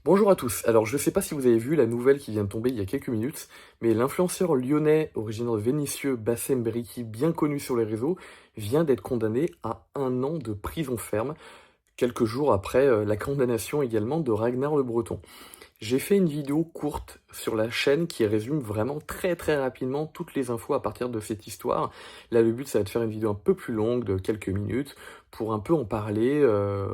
Bonjour à tous. Alors, je ne sais pas si vous avez vu la nouvelle qui vient de tomber il y a quelques minutes, mais l'influenceur lyonnais originaire de Vénissieux, Bassem Briki, bien connu sur les réseaux, vient d'être condamné à 1 an de prison ferme, quelques jours après la condamnation également de Ragnar le Breton. J'ai fait une vidéo courte sur la chaîne qui résume vraiment très très rapidement toutes les infos à partir de cette histoire. Là, le but, ça va être de faire une vidéo un peu plus longue de quelques minutes pour un peu en parler,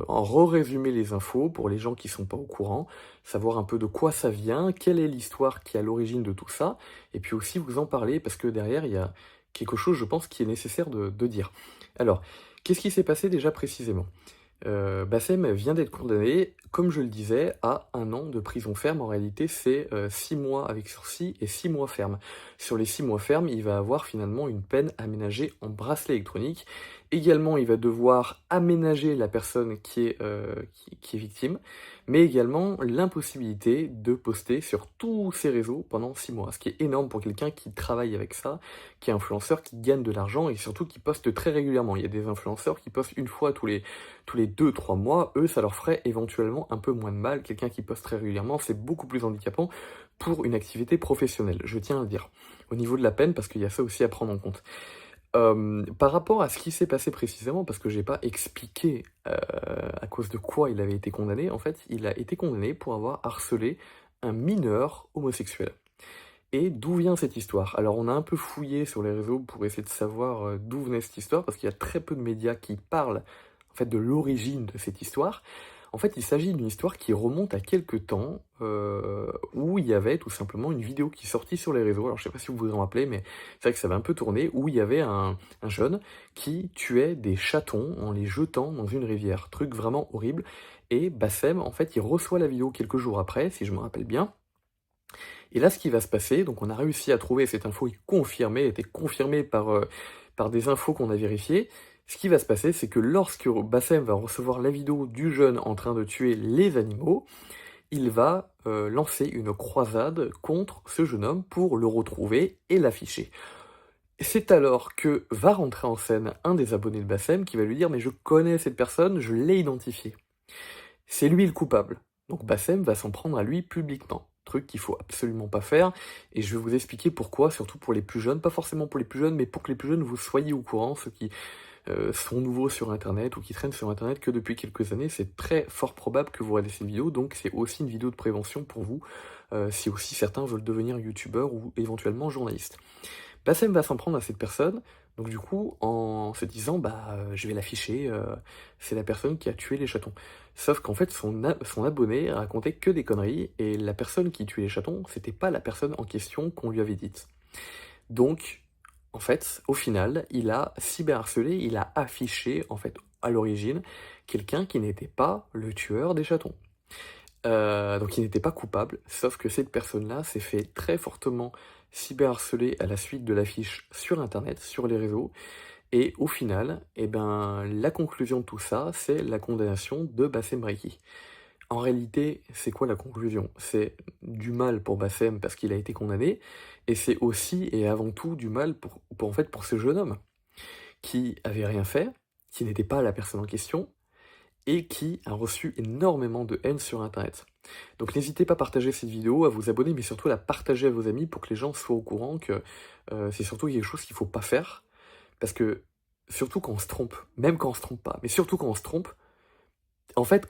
en re-résumer les infos pour les gens qui sont pas au courant, savoir un peu de quoi ça vient, quelle est l'histoire qui est à l'origine de tout ça, et puis aussi vous en parler parce que derrière, il y a quelque chose, je pense, qui est nécessaire de dire. Alors, qu'est-ce qui s'est passé déjà précisément? Bassem vient d'être condamné, comme je le disais, à 1 an de prison ferme. En réalité, c'est 6 mois avec sursis et 6 mois ferme. Sur les 6 mois ferme, il va avoir finalement une peine aménagée en bracelet électronique. Également, il va devoir aménager la personne qui est victime, mais également l'impossibilité de poster sur tous ses réseaux pendant 6 mois, ce qui est énorme pour quelqu'un qui travaille avec ça, qui est influenceur, qui gagne de l'argent et surtout qui poste très régulièrement. Il y a des influenceurs qui postent une fois tous les 2-3 mois, eux, ça leur ferait éventuellement un peu moins de mal. Quelqu'un qui poste très régulièrement, c'est beaucoup plus handicapant pour une activité professionnelle, je tiens à le dire. Au niveau de la peine, parce qu'il y a ça aussi à prendre en compte. Par rapport à ce qui s'est passé précisément, parce que j'ai pas expliqué à cause de quoi il avait été condamné, en fait, il a été condamné pour avoir harcelé un mineur homosexuel. Et d'où vient cette histoire? Alors on a un peu fouillé sur les réseaux pour essayer de savoir d'où venait cette histoire, parce qu'il y a très peu de médias qui parlent en fait de l'origine de cette histoire. En fait, il s'agit d'une histoire qui remonte à quelques temps, où il y avait tout simplement une vidéo qui est sortie sur les réseaux. Alors je sais pas si vous vous en rappelez, mais c'est vrai que ça avait un peu tourné, où il y avait un jeune qui tuait des chatons en les jetant dans une rivière. Truc vraiment horrible. Et Bassem, en fait, il reçoit la vidéo quelques jours après, si je me rappelle bien. Et là, ce qui va se passer, donc on a réussi à trouver cette info est confirmée, était confirmée par des infos qu'on a vérifiées. Ce qui va se passer, c'est que lorsque Bassem va recevoir la vidéo du jeune en train de tuer les animaux, il va lancer une croisade contre ce jeune homme pour le retrouver et l'afficher. C'est alors que va rentrer en scène un des abonnés de Bassem qui va lui dire « Mais je connais cette personne, je l'ai identifié ». C'est lui le coupable. Donc Bassem va s'en prendre à lui publiquement. Truc qu'il faut absolument pas faire, et je vais vous expliquer pourquoi, surtout pour les plus jeunes, pas forcément pour les plus jeunes, mais pour que les plus jeunes vous soyez au courant, ceux qui sont nouveaux sur internet ou qui traînent sur internet que depuis quelques années, c'est très fort probable que vous regardez cette vidéo, donc c'est aussi une vidéo de prévention pour vous, si aussi certains veulent devenir youtubeurs ou éventuellement journalistes. Bassem va s'en prendre à cette personne, donc du coup, en se disant, bah, je vais l'afficher, c'est la personne qui a tué les chatons. Sauf qu'en fait, son abonné racontait que des conneries, et la personne qui tuait les chatons, c'était pas la personne en question qu'on lui avait dite. Donc, en fait, au final, il a cyberharcelé, il a affiché, en fait, à l'origine, quelqu'un qui n'était pas le tueur des chatons. Donc il n'était pas coupable, sauf que cette personne-là s'est fait très fortement cyberharceler à la suite de l'affiche sur internet, sur les réseaux, et au final, eh ben, la conclusion de tout ça, c'est la condamnation de Bassem Breki. En réalité, c'est quoi la conclusion? C'est du mal pour Bassem parce qu'il a été condamné, et c'est aussi et avant tout du mal en fait, pour ce jeune homme qui avait rien fait, qui n'était pas la personne en question, et qui a reçu énormément de haine sur internet. Donc n'hésitez pas à partager cette vidéo, à vous abonner, mais surtout à la partager à vos amis pour que les gens soient au courant que c'est surtout quelque chose qu'il faut pas faire, parce que surtout quand on se trompe, même quand on se trompe pas, mais surtout quand on se trompe, en fait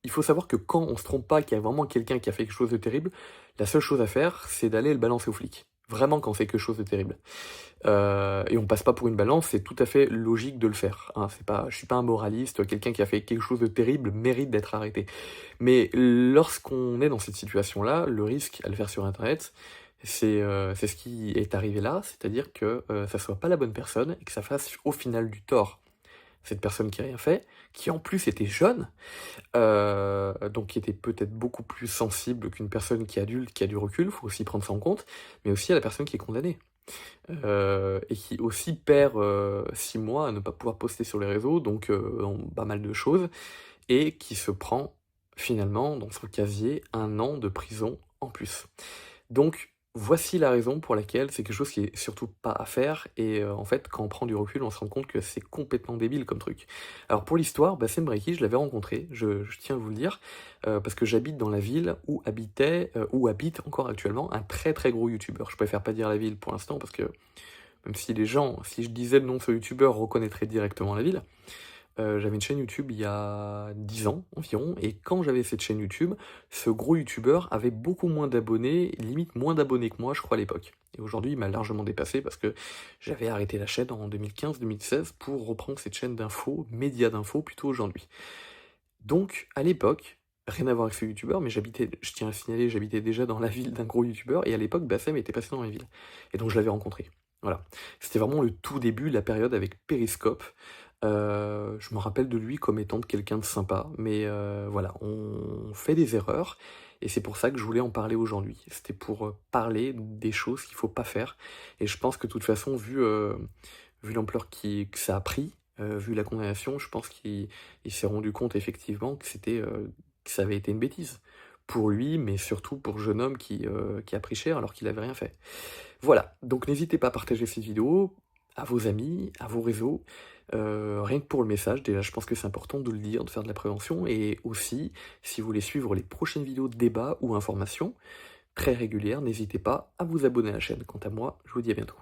il faut savoir que quand on se trompe pas, qu'il y a vraiment quelqu'un qui a fait quelque chose de terrible, la seule chose à faire, c'est d'aller le balancer aux flics. Vraiment quand c'est quelque chose de terrible. Et on passe pas pour une balance, c'est tout à fait logique de le faire, hein. C'est pas, je suis pas un moraliste, quelqu'un qui a fait quelque chose de terrible mérite d'être arrêté. Mais lorsqu'on est dans cette situation-là, le risque à le faire sur internet, c'est ce qui est arrivé là, c'est-à-dire que ça soit pas la bonne personne et que ça fasse au final du tort cette personne qui a rien fait, qui en plus était jeune, donc qui était peut-être beaucoup plus sensible qu'une personne qui est adulte, qui a du recul, faut aussi prendre ça en compte, mais aussi à la personne qui est condamnée. Et qui aussi perd 6 mois à ne pas pouvoir poster sur les réseaux, donc dans pas mal de choses, et qui se prend finalement dans son casier 1 an de prison en plus. Donc Voici la raison pour laquelle c'est quelque chose qui est surtout pas à faire et en fait, quand on prend du recul, on se rend compte que c'est complètement débile comme truc. Alors pour l'histoire, Bassem Breki, je l'avais rencontré, je tiens à vous le dire, parce que j'habite dans la ville où habite encore actuellement un très, très gros youtubeur. Je préfère pas dire la ville pour l'instant parce que même si les gens, si je disais le nom de ce youtubeur, reconnaîtraient directement la ville. J'avais une chaîne YouTube il y a 10 ans environ, et quand j'avais cette chaîne YouTube, ce gros youtubeur avait beaucoup moins d'abonnés, limite moins d'abonnés que moi, je crois, à l'époque. Et aujourd'hui, il m'a largement dépassé parce que j'avais arrêté la chaîne en 2015-2016 pour reprendre cette chaîne d'infos, média d'infos plutôt aujourd'hui. Donc, à l'époque, rien à voir avec ce youtubeur, mais j'habitais, je tiens à signaler, j'habitais déjà dans la ville d'un gros youtubeur, et à l'époque, Bassem était passé dans ma ville. Et donc, je l'avais rencontré. Voilà. C'était vraiment le tout début de la période avec Periscope. Je me rappelle de lui comme étant quelqu'un de sympa, mais voilà, on fait des erreurs, et c'est pour ça que je voulais en parler aujourd'hui. C'était pour parler des choses qu'il faut pas faire, et je pense que de toute façon, vu l'ampleur que ça a pris, vu la condamnation, je pense qu'il s'est rendu compte effectivement que ça avait été une bêtise. Pour lui, mais surtout pour le jeune homme qui a pris cher alors qu'il avait rien fait. Voilà, donc n'hésitez pas à partager cette vidéo à vos amis, à vos réseaux, rien que pour le message. Déjà, je pense que c'est important de le dire, de faire de la prévention, et aussi, si vous voulez suivre les prochaines vidéos de débat ou informations très régulières, n'hésitez pas à vous abonner à la chaîne. Quant à moi, je vous dis à bientôt.